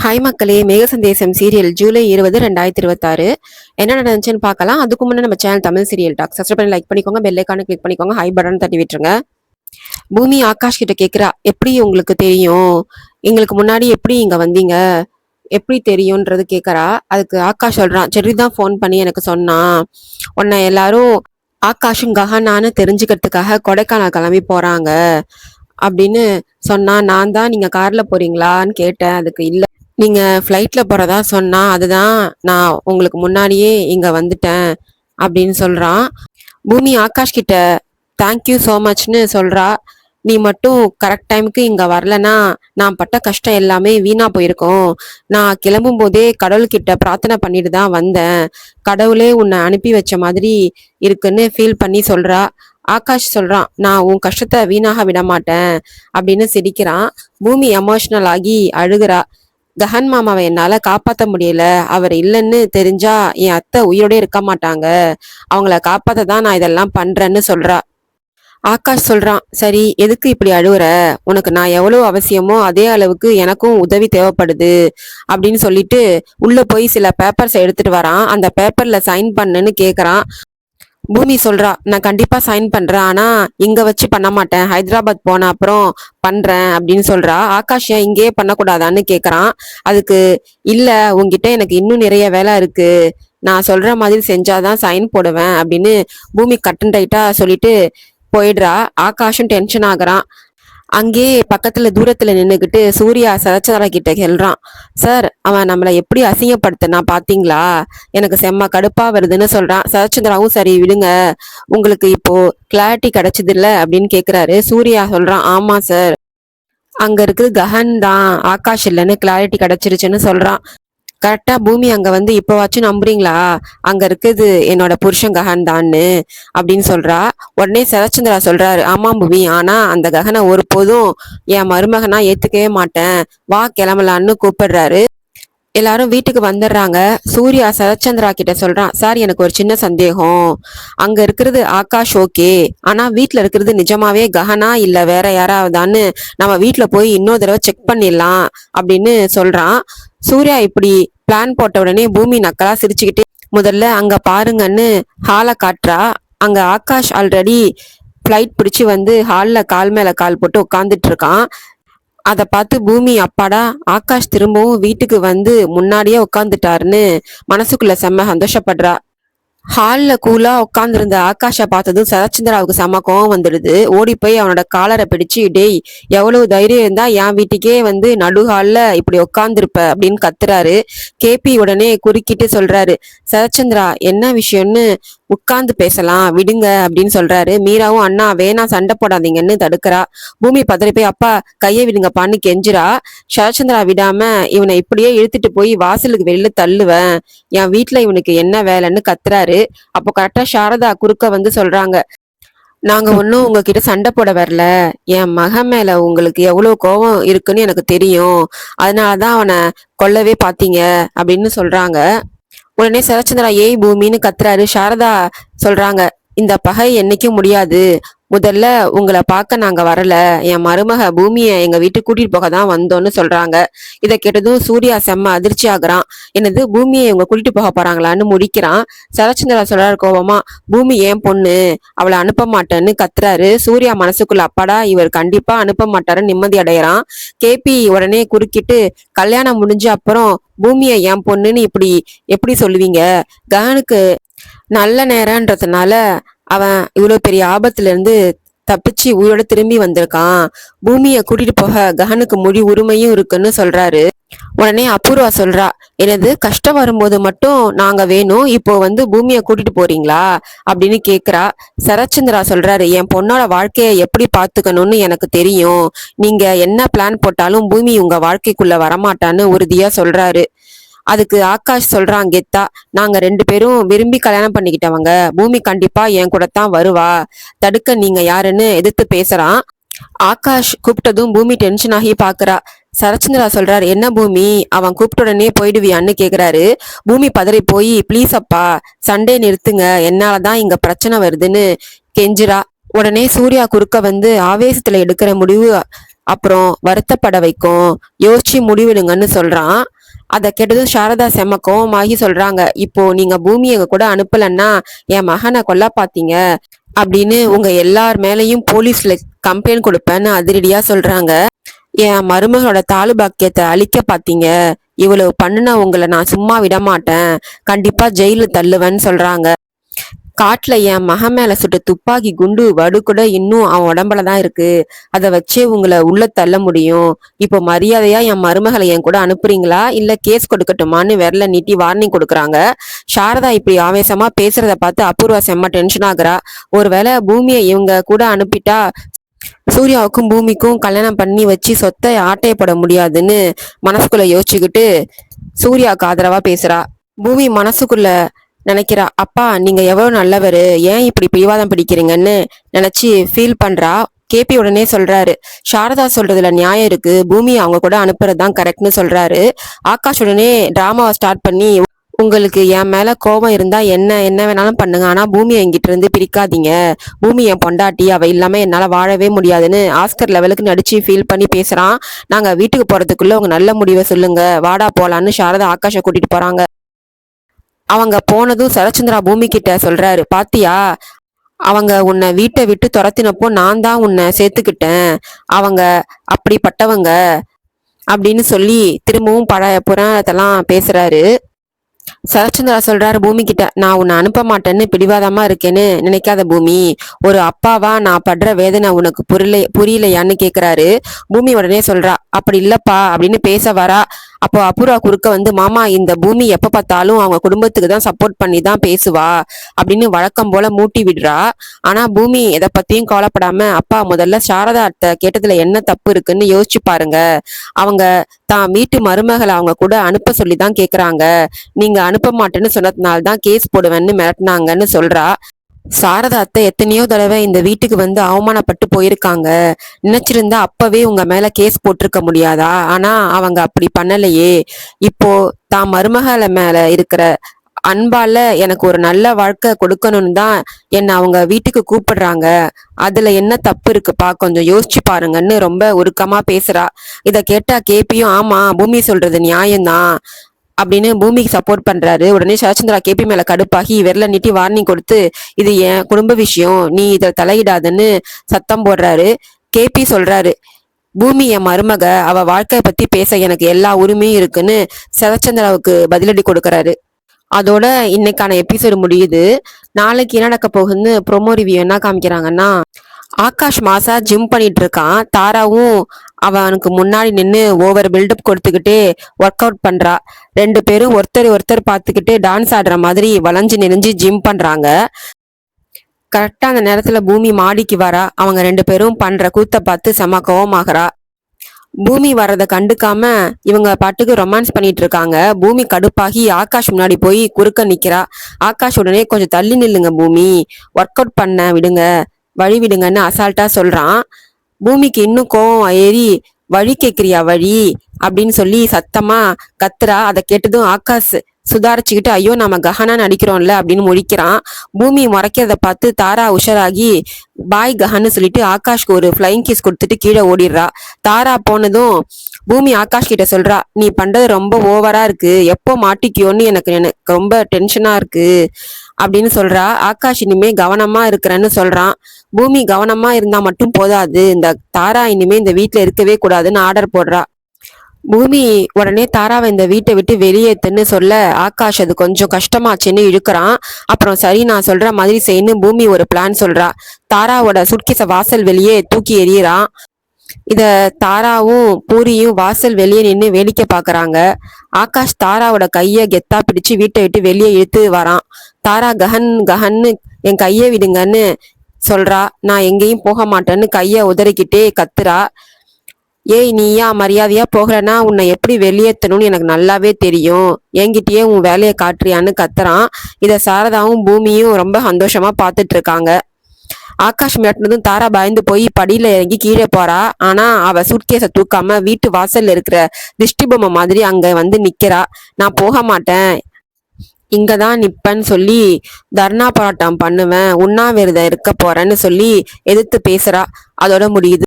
Hi மக்களே, மேக சந்தேசம் serial July 20, 2026 என்ன நடந்துச்சுன்னு பார்க்கலாம். அதுக்கு முன்னாடி நம்ம channel Tamil serial talk subscribe பண்ணி லைக் பண்ணிக்கோங்க, பெல் ஐகானை கிளிக் பண்ணிக்கோங்க, ஹை பட்டன் தட்டி விட்டுருங்க. பூமி ஆகாஷ் கிட்ட கேட்குறா, எப்படி உங்களுக்கு தெரியும், எங்களுக்கு முன்னாடி எப்படி இங்க வந்தீங்க, எப்படி தெரியும்ன்றது கேட்குறா. அதுக்கு ஆகாஷ் சொல்றான், செர்ரி தான் ஃபோன் பண்ணி எனக்கு சொன்னான், உன்னை எல்லாரும் ஆகாஷும் கஹனான்னு தெரிஞ்சுக்கிறதுக்காக கொடைக்கானல் கிளம்பி போறாங்க அப்படின்னு சொன்னா. நான் தான் நீங்க கார்ல போறீங்களான்னு கேட்டேன். அதுக்கு இல்ல, நீங்க ஃப்ளைட்ல போறதா சொன்னா, அதுதான் நான் உங்களுக்கு முன்னாடியே இங்க வந்துட்டேன் அப்படின்னு சொல்றான். பூமி ஆகாஷ் கிட்ட தேங்க்யூ ஸோ மச்னு சொல்றா. நீ மட்டும் கரெக்ட் டைமுக்கு இங்க வரலனா நான் பட்ட கஷ்டம் எல்லாமே வீணா போயிருக்கும். நான் கிளம்பும் போதே கடவுள்கிட்ட பிரார்த்தனை பண்ணிட்டு தான் வந்தேன். கடவுளே உன்னை அனுப்பி வச்ச மாதிரி இருக்குன்னு ஃபீல் பண்ணி சொல்றா. ஆகாஷ் சொல்றான், நான் உன் கஷ்டத்தை வீணாக விட மாட்டேன் அப்படின்னு சிரிக்கிறான். பூமி எமோஷனல் ஆகி அழுகிறா. கஹன் மாமாவை என்னால காப்பாத்த முடியல, அவர் இல்லைன்னு தெரிஞ்சா என் அத்தை உயிரோட இருக்க மாட்டாங்க, அவங்கள காப்பாத்த தான் நான் இதெல்லாம் பண்றேன்னு சொல்றா. ஆகாஷ் சொல்றான், சரி எதுக்கு இப்படி அழுவுற, உனக்கு நான் எவ்வளவு அவசியமோ அதே அளவுக்கு எனக்கும் உதவி தேவைப்படுது அப்படின்னு சொல்லிட்டு உள்ள போய் சில பேப்பர்ஸ் எடுத்துட்டு வரான். அந்த பேப்பர்ல சைன் பண்ணுன்னு கேக்குறான். பூமி சொல்றா, நான் கண்டிப்பா சைன் பண்றேன், ஆனா இங்க வச்சு பண்ண மாட்டேன், ஹைதராபாத் போன அப்புறம் பண்றேன் அப்படின்னு சொல்றா. ஆகாஷ் ஏன் இங்கேயே பண்ணக்கூடாதான்னு கேக்குறான். அதுக்கு இல்ல, உங்ககிட்ட எனக்கு இன்னும் நிறைய வேலை இருக்கு, நான் சொல்ற மாதிரி செஞ்சாதான் சைன் போடுவேன் அப்படின்னு பூமி கட்டன் டைட்டா சொல்லிட்டு போயிடுறா. ஆகாஷும் டென்ஷன் ஆகுறான். அங்கே பக்கத்துல தூரத்துல நின்னுகிட்டு சூர்யா சரச்சந்திரா கிட்ட சொல்றான், சார் அவன் நம்மளை எப்படி அசிங்கப்படுத்தினா பாத்தீங்களா, எனக்கு செம்ம கடுப்பா வருதுன்னு சொல்றான். சரச்சந்திராவும் சரி விடுங்க, உங்களுக்கு இப்போ கிளாரிட்டி கிடைச்சது இல்ல அப்படின்னு கேக்குறாரு. சூர்யா சொல்றான், ஆமா சார், அங்க இருக்குது கஹன் தான், ஆகாஷ் இல்லைன்னு கிளாரிட்டி கிடைச்சிருச்சுன்னு சொல்றான். கரெக்டா பூமி அங்க வந்து இப்போவாச்சும் நம்புறீங்களா, அங்க இருக்குது என்னோட புருஷன் கஹன் தான்னு அப்படின்னு சொல்றா. உடனே சரச்சந்திரா சொல்றாரு, ஆமா பூமி, ஆனா அந்த கஹனை ஒருபோதும் என் மருமகனா ஏத்துக்கவே மாட்டேன், வா கிளம்பலான்னு கூப்பிடுறாரு. எல்லாரும் வீட்டுக்கு வந்துடுறாங்க. சூர்யா சரச்சந்திரா கிட்ட சொல்றான், சார் எனக்கு ஒரு சின்ன சந்தேகம், அங்க இருக்கிறது ஆகாஷ் ஓகே, ஆனா வீட்டுல இருக்கிறது நிஜமாவே கஹனா இல்ல வேற யாராவதான்னு நம்ம வீட்டுல போய் இன்னொரு தடவை செக் பண்ணிடலாம் அப்படின்னு சொல்றான். சூர்யா இப்படி பிளான் போட்ட உடனே பூமி நக்கலா சிரிச்சுக்கிட்டே முதல்ல அங்க பாருங்கன்னு ஹாலை காட்டுறா. அங்க ஆகாஷ் ஆல்ரெடி ஃப்ளைட் பிடிச்சு வந்து ஹால்ல கால் மேல கால் போட்டு உட்காந்துட்டு இருக்கான். அதை பார்த்து பூமி, அப்பாடா ஆகாஷ் திரும்பவும் வீட்டுக்கு வந்து முன்னாடியே உட்காந்துட்டாருன்னு மனசுக்குள்ள செம்ம சந்தோஷப்படுறா. ஹால்ல கூலா உட்காந்துருந்த ஆகாஷை பார்த்ததும் சரச்சந்திராவுக்கு செம கோவம் வந்துடுது. ஓடி போய் அவனோட காலரை பிடிச்சு, டேய் எவ்வளவு தைரியம் இருந்தா என் வீட்டுக்கே வந்து நடுஹால்ல இப்படி உட்காந்துருப்ப அப்படின்னு கத்துறாரு. கேபி உடனே குறுக்கிட்டு சொல்றாரு, சரச்சந்திரா என்ன விஷயம்னு உட்கார்ந்து பேசலாம் விடுங்க அப்படின்னு சொல்றாரு. மீராவும் அண்ணா வேணா சண்டை போடாதீங்கன்னு தடுக்கிறா. பூமி பதறி போய் அப்பா கையை விடுங்கப்பான்னு கெஞ்சுறா. சரச்சந்திரா விடாம, இவனை இப்படியே இழுத்துட்டு போய் வாசலுக்கு வெளியில தள்ளுவேன், என் வீட்டுல இவனுக்கு என்ன வேலைன்னு கத்துறாரு. அப்போ கரெக்டா சாரதா குறுக்க வந்து சொல்றாங்க, நாங்க ஒன்னும் உங்ககிட்ட சண்டை போட வரல, என் மகன் மேல உங்களுக்கு எவ்வளவு கோபம் இருக்குன்னு எனக்கு தெரியும், அதனாலதான் அவனை கொல்லவே பாத்தீங்க அப்படின்னு சொல்றாங்க. உடனே சரச்சந்திரா ஏய் பூமின்னு கத்துறாரு. சாரதா சொல்றாங்க, இந்த பகை என்னைக்கும் முடியாது, முதல்ல உங்களை பார்க்க நாங்க வரல, என் மருமக பூமியை எங்க வீட்டுக்கு கூட்டிட்டு போக தான் வந்தோன்னு சொல்றாங்க. இதை கேட்டதும் சூர்யா செம்ம அதிர்ச்சி ஆகுறான். என்னது பூமியை இவங்க கூட்டிட்டு போக போறாங்களான்னு முடிக்கிறான். சரச்சந்திரா சொல்றாரு கோபமா, பூமி ஏன் பொண்ணு, அவளை அனுப்ப மாட்டேன்னு கத்துறாரு. சூர்யா மனசுக்குள்ள அப்பாடா இவர் கண்டிப்பா அனுப்ப மாட்டாருன்னு நிம்மதி அடையறான். கேபி உடனே குறுக்கிட்டு, கல்யாணம் முடிஞ்ச அப்புறம் பூமியை என் பொண்ணுன்னு இப்படி எப்படி சொல்லுவீங்க, ககனுக்கு நல்ல நேரம்ன்றதுனால அவன் இவ்வளவு பெரிய ஆபத்துல இருந்து தப்பிச்சு உயிரோட திரும்பி வந்திருக்கான், பூமியை கூட்டிட்டு போக ககனுக்கு முழு உரிமையும் இருக்குன்னு சொல்றாரு. உடனே அபூர்வா சொல்றா, எனது கஷ்டம் வரும்போது மட்டும் நாங்க வேணும், இப்போ வந்து பூமியை கூட்டிட்டு போறீங்களா அப்படின்னு கேக்குறா. சரச்சந்திரா சொல்றாரு, என் பொண்ணோட வாழ்க்கைய எப்படி பாத்துக்கணும்னு எனக்கு தெரியும், நீங்க என்ன பிளான் போட்டாலும் பூமி உங்க வாழ்க்கைக்குள்ள வரமாட்டான்னு உறுதியா சொல்றாரு. அதுக்கு ஆகாஷ் சொல்றான் கெத்தா, நாங்க 2 பேரும் விரும்பி கல்யாணம் பண்ணிக்கிட்டவங்க, பூமி கண்டிப்பா என் கூட தான் வருவா, தடுக்க நீங்க யாருன்னு எதிர்த்து பேசுறான். ஆகாஷ் கூப்பிட்டதும் பூமி டென்ஷன் ஆகி பாக்குறா. சரச்சந்திரா சொல்றாரு, என்ன பூமி அவன் கூப்பிட்ட உடனே போயிடுவியான்னு கேக்குறாரு. பூமி பதறி போய், ப்ளீஸ் அப்பா சண்டே நிறுத்துங்க, என்னாலதான் இங்க பிரச்சனை வருதுன்னு கெஞ்சுறா. உடனே சூர்யா குறுக்க வந்து, ஆவேசத்துல எடுக்கிற முடிவு அப்புறம் வருத்தப்பட வைக்கும். யோசிச்சு முடிவெடுங்கன்னு சொல்றான். அதை கேட்டதும் சாரதா செம்ம கோவமாகி சொல்றாங்க, இப்போ நீங்க பூமியை எங்க கூட அனுப்பலன்னா என் மகனை கொல்ல பாத்தீங்க அப்படின்னு உங்க எல்லார் மேலையும் போலீஸ்ல கம்ப்ளைண்ட் கொடுப்பேன்னு அதிரடியா சொல்றாங்க. என் மருமகளோட தாலு பாக்கியத்தை அழிக்க பாத்தீங்க, இவ்வளவு பண்ணுன உங்களை நான் சும்மா விட மாட்டேன், கண்டிப்பா ஜெயிலு தள்ளுவேன்னு சொல்றாங்க. காட்டுல என் மகன் மேல சுட்ட துப்பாக்கி குண்டு வடு கூட இன்னும் அவன் உடம்புல தான் இருக்கு, அதை வச்சே உங்களை உள்ள தள்ள முடியும். இப்போ மரியாதையா என் மருமகளை என் கூட அனுப்புறீங்களா இல்ல கேஸ் கொடுக்கட்டுமான்னு விரல நீட்டி வார்னிங் கொடுக்குறாங்க. சாரதா இப்படி ஆவேசமா பேசுறத பார்த்து அபூர்வா செம்ம டென்ஷன் ஆகுறா. ஒருவேளை பூமியை இவங்க கூட அனுப்பிட்டா சூர்யாவுக்கும் பூமிக்கும் கல்யாணம் பண்ணி வச்சு சொத்தை ஆட்டையப்பட முடியாதுன்னு மனசுக்குள்ள யோசிச்சுக்கிட்டு சூர்யாவுக்கு ஆதரவா பேசுறா. பூமி மனசுக்குள்ள நினைக்கிறா, அப்பா நீங்க எவ்வளவு நல்லவரு, ஏன் இப்படி பிடிவாதம் பிடிக்கிறீங்கன்னு நினைச்சு ஃபீல் பண்றா. கேபி உடனே சொல்றாரு, சாரதா சொல்றதுல நியாயம் இருக்கு, பூமி அவங்க கூட அனுப்புறதுதான் கரெக்ட்னு சொல்றாரு. ஆகாஷ் உடனே டிராமாவை ஸ்டார்ட் பண்ணி, உங்களுக்கு என் மேல கோபம் இருந்தா என்ன என்ன வேணாலும் பண்ணுங்க, ஆனா பூமியை என்கிட்ட இருந்து பிரிக்காதீங்க, பூமி என் பொண்டாட்டி, அவ இல்லாம என்னால வாழவே முடியாதுன்னு ஆஸ்கர் லெவலுக்கு நடிச்சு ஃபீல் பண்ணி பேசுறான். நாங்க வீட்டுக்கு போறதுக்குள்ள உங்க நல்ல முடிவை சொல்லுங்க, வாடா போலான்னு சாரதா ஆகாஷை கூட்டிட்டு போறாங்க. அவங்க போனதும் சரச்சந்திரா பூமி கிட்ட சொல்றாரு, பாத்தியா அவங்க உன்னை வீட்டை விட்டு துரத்தினப்போ நான் தான் உன்னை சேர்த்துக்கிட்டேன், அவங்க அப்படிப்பட்டவங்க அப்படின்னு சொல்லி திரும்பவும் பழைய புராணத்தெல்லாம் பேசுறாரு. சரச்சந்திரா சொல்றாரு பூமி கிட்ட, நான் உன்னை அனுப்ப மாட்டேன்னு பிடிவாதமா இருக்கேன்னு நினைக்காத பூமி, ஒரு அப்பாவா நான் படுற வேதனை உனக்கு புரியலையான்னு கேக்குறாரு. பூமி உடனே சொல்றா, அப்படி இல்லப்பா அப்படின்னு பேச வரா. அப்போ அபூர்வா குறுக்க வந்து, மாமா இந்த பூமி எப்ப பார்த்தாலும் அவங்க குடும்பத்துக்கு தான் சப்போர்ட் பண்ணி தான் பேசுவா அப்படின்னு வழக்கம் போல மூட்டி விடுறா. ஆனா பூமி எதை பத்தியும் கவலைப்படாம, அப்பா முதல்ல சாரதா அத்தை கேட்டதுல என்ன தப்பு இருக்குன்னு யோசிச்சு பாருங்க, அவங்க தான் வீட்டு மருமகளை அவங்க கூட அனுப்ப சொல்லி தான் கேக்குறாங்க, நீங்க அனுப்ப மாட்டேன்னு சொன்னதுனால தான் கேஸ் போடுவேன்னு மிரட்டினாங்கன்னு சொல்றா. சாரதா அத்தை எத்தனையோ தடவை இந்த வீட்டுக்கு வந்து அவமானப்பட்டு போயிருக்காங்க, நினைச்சிருந்தா அப்பவே உங்க மேல கேஸ் போட்டிருக்க முடியாதா, ஆனா அவங்க அப்படி பண்ணலையே, இப்போ தான் மருமகளை மேல இருக்கிற அன்பால எனக்கு ஒரு நல்ல வாழ்க்கை கொடுக்கணும்னு தான் என்ன அவங்க வீட்டுக்கு கூப்பிடுறாங்க, அதுல என்ன தப்பு இருக்குப்பா, கொஞ்சம் யோசிச்சு பாருங்கன்னு ரொம்ப உருக்கமா பேசுறா. இத கேட்டா கேபியும், ஆமா பூமி சொல்றது நியாயம்தான் அப்படின்னு பூமிக்கு சப்போர்ட் பண்றாரு. உடனே சரச்சந்திரா கேபி மேல கடுப்பாகி விரல நீட்டி வார்னிங் கொடுத்து, இது என் குடும்ப விஷயம், நீ இத தலையிடாதுன்னு சத்தம் போடுறாரு. கேபி சொல்றாரு, பூமி என் மருமக, அவ வாழ்க்கைய பத்தி பேச எனக்கு எல்லா உரிமையும் இருக்குன்னு சரச்சந்திராவுக்கு பதிலடி கொடுக்கறாரு. அதோட இன்னைக்கான எபிசோடு முடியுது. நாளைக்கு என்ன நடக்க போகுதுன்னு ப்ரோமோ ரிவ்யூ என்ன காமிக்கிறாங்கன்னா, ஆகாஷ் மாசா ஜிம் பண்ணிட்டு இருக்கான், தாராவும் அவனுக்கு முன்னாடி நின்று ஓவர் பில்டப் கொடுத்துக்கிட்டே ஒர்க் அவுட் பண்றா. ரெண்டு பேரும் ஒருத்தர் ஒருத்தர் பார்த்துக்கிட்டு டான்ஸ் ஆடுற மாதிரி வளைஞ்சு நெறிஞ்சு ஜிம் பண்றாங்க. கரெக்டா அந்த நேரத்துல பூமி மாடிக்கு வரா. அவங்க ரெண்டு பேரும் பண்ற கூத்த பார்த்து செம கோவமாகறா. பூமி வர்றதை கண்டுக்காம இவங்க பாட்டுக்கு ரொமான்ஸ் பண்ணிட்டு இருக்காங்க. பூமி கடுப்பாகி ஆகாஷ் முன்னாடி போய் குறுக்க நிக்கிறா. ஆகாஷ் உடனே கொஞ்சம் தள்ளி நில்லுங்க பூமி, ஒர்க் அவுட் பண்ண விடுங்க, வழி விடுங்கன்னு அசால்ட்டா சொல்றான். பூமிக்கு இன்னும் கோவம் ஏறி, வழி கேக்குறியா வழி அப்படின்னு சொல்லி சத்தமா கத்துறா. அதை கேட்டதும் ஆகாஷ் சுதாரிச்சுக்கிட்டு, ஐயோ நம்ம கஹனா நடிக்கிறோம்ல அப்படின்னு முடிக்கிறான். பூமி முறைக்கிறத பார்த்து தாரா உஷாராகி பாய் கஹன்னு சொல்லிட்டு ஆகாஷ்க்கு ஒரு ஃப்ளைங் கிஸ் கொடுத்துட்டு கீழே ஓடிடுறா. தாரா போனதும் பூமி ஆகாஷ் கிட்ட சொல்றா, நீ பண்றது ரொம்ப ஓவரா இருக்கு, எப்போ மாட்டிக்கியோன்னு எனக்கு ரொம்ப டென்ஷனா இருக்கு அப்படின்னு சொல்றா. ஆகாஷ் இனிமே கவனமா இருக்கிறேன்னு சொல்றான். பூமி கவனமா இருந்தா மட்டும் போதாது, இந்த தாரா இனிமே இந்த வீட்டுல இருக்கவே கூடாதுன்னு ஆர்டர் போடுறா. பூமி உடனே தாராவை இந்த வீட்டை விட்டு வெளியேத்துன்னு சொல்ல ஆகாஷ் அது கொஞ்சம் கஷ்டமாச்சுன்னு இழுக்கிறான். அப்புறம் சரி நான் சொல்ற மாதிரி செய்யணும் பூமி ஒரு பிளான் சொல்றா. தாராவோட சுட்கேஸ வாசல் வெளியே தூக்கி எறியறான். இத தாராவும் பூரியும் வாசல் வெளியே நின்று வேடிக்கை பாக்குறாங்க. ஆகாஷ் தாராவோட கைய கெத்தா பிடிச்சு வீட்டை விட்டு வெளியே இழுத்து வரான். தாரா கஹன் கஹன்னு என் கைய விடுங்கன்னு சொல்றா. நான் எங்கேயும் போக மாட்டேன்னு கைய உதறிக்கிட்டே கத்துறா. ஏய் நீயா மரியாதையா போகலன்னா உன்னை எப்படி வெளியேற்றணும்னு எனக்கு நல்லாவே தெரியும், என்கிட்டயே உன் வேலையை காட்டுறியான்னு கத்துறான். இத சாரதாவும் பூமியும் ரொம்ப சந்தோஷமா பாத்துட்டு இருக்காங்க. ஆகாஷ் மிரட்டினதும் தாரா பயந்து போய் படியில இறங்கி கீழே போறா. ஆனா அவ சூட்கேஸை தூக்காம வீட்டு வாசல்ல இருக்கிற திஷ்டி பொம்மை மாதிரி அங்க வந்து நிக்கிறா. நான் போக மாட்டேன், இங்கதான் நிப்பன்னு சொல்லி தர்ணா போராட்டம் பண்ணுவேன், உண்ணாவிரதம் இருக்க போறேன்னு சொல்லி எதிர்த்து பேசுறா. அதோட முடியுது.